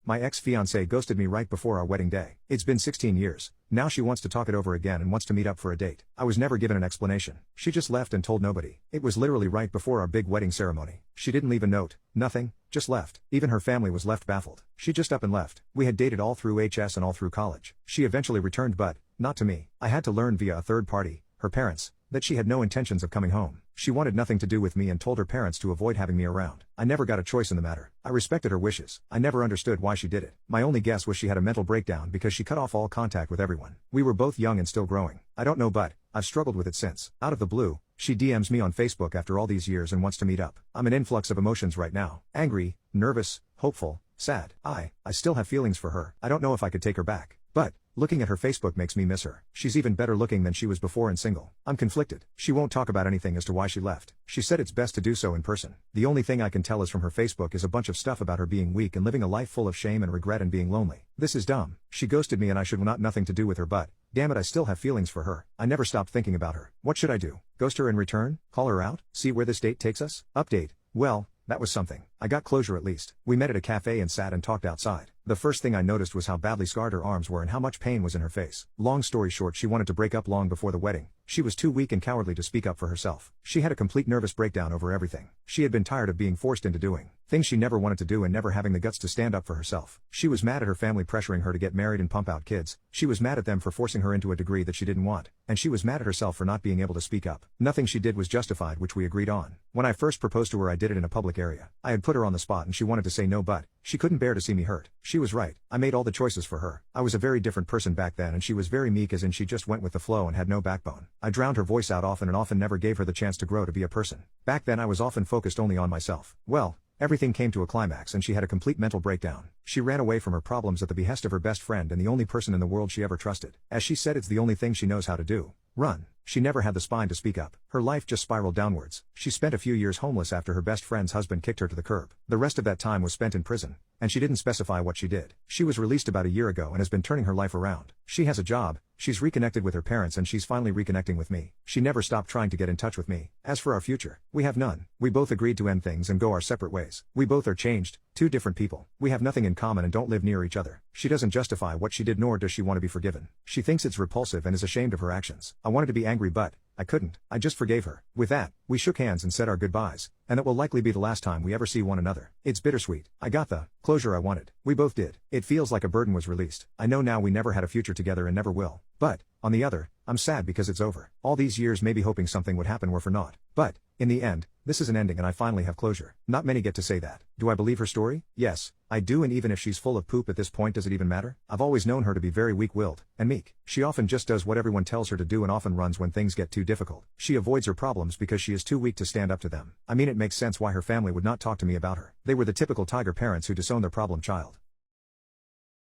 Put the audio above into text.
My ex-fiance ghosted me right before our wedding day. It's been 16 years. Now she wants to talk it over again and wants to meet up for a date. I was never given an explanation. She just left and told nobody. It was literally right before our big wedding ceremony. She didn't leave a note, nothing, just left. Even her family was left baffled. She just up and left. We had dated all through HS and all through college. She eventually returned but, not to me. I had to learn via a third party, her parents, that she had no intentions of coming home. She wanted nothing to do with me and told her parents to avoid having me around. I never got a choice in the matter. I respected her wishes. I never understood why she did it. My only guess was she had a mental breakdown because she cut off all contact with everyone. We were both young and still growing. I don't know but, I've struggled with it since. Out of the blue, she DMs me on Facebook after all these years and wants to meet up. I'm an influx of emotions right now. Angry, nervous, hopeful, sad. I still have feelings for her. I don't know if I could take her back. But, looking at her Facebook makes me miss her. She's even better looking than she was before and single. I'm conflicted. She won't talk about anything as to why she left. She said it's best to do so in person. The only thing I can tell is from her Facebook is a bunch of stuff about her being weak and living a life full of shame and regret and being lonely. This is dumb. She ghosted me and I should want nothing to do with her but, damn it, I still have feelings for her. I never stopped thinking about her. What should I do? Ghost her in return? Call her out? See where this date takes us? Update. Well, that was something. I got closure at least. We met at a cafe and sat and talked outside. The first thing I noticed was how badly scarred her arms were and how much pain was in her face. Long story short, she wanted to break up long before the wedding. She was too weak and cowardly to speak up for herself. She had a complete nervous breakdown over everything. She had been tired of being forced into doing things she never wanted to do and never having the guts to stand up for herself. She was mad at her family pressuring her to get married and pump out kids. She was mad at them for forcing her into a degree that she didn't want. And she was mad at herself for not being able to speak up. Nothing she did was justified, which we agreed on. When I first proposed to her, I did it in a public area. I had put her on the spot and she wanted to say no but, she couldn't bear to see me hurt. She was right. I made all the choices for her. I was a very different person back then and she was very meek, as in she just went with the flow and had no backbone. I drowned her voice out often and often never gave her the chance to grow to be a person. Back then I was often focused only on myself. Well, everything came to a climax and she had a complete mental breakdown. She ran away from her problems at the behest of her best friend and the only person in the world she ever trusted. As she said, it's the only thing she knows how to do. Run. She never had the spine to speak up. Her life just spiraled downwards. She spent a few years homeless after her best friend's husband kicked her to the curb. The rest of that time was spent in prison, and she didn't specify what she did. She was released about a year ago and has been turning her life around. She has a job, she's reconnected with her parents, and she's finally reconnecting with me. She never stopped trying to get in touch with me. As for our future, we have none. We both agreed to end things and go our separate ways. We both are changed, two different people. We have nothing in common and don't live near each other. She doesn't justify what she did, nor does she want to be forgiven. She thinks it's repulsive and is ashamed of her actions. I wanted to be angry but I couldn't. I just forgave her. With that, we shook hands and said our goodbyes, and that will likely be the last time we ever see one another. It's bittersweet. I got the closure I wanted. We both did. It feels like a burden was released. I know now we never had a future together and never will. But, on the other, I'm sad because it's over. All these years maybe hoping something would happen were for naught. But, in the end, this is an ending and I finally have closure. Not many get to say that. Do I believe her story? Yes, I do, and even if she's full of poop at this point, does it even matter? I've always known her to be very weak-willed and meek. She often just does what everyone tells her to do and often runs when things get too difficult. She avoids her problems because she is too weak to stand up to them. I mean, it makes sense why her family would not talk to me about her. They were the typical tiger parents who disown their problem child.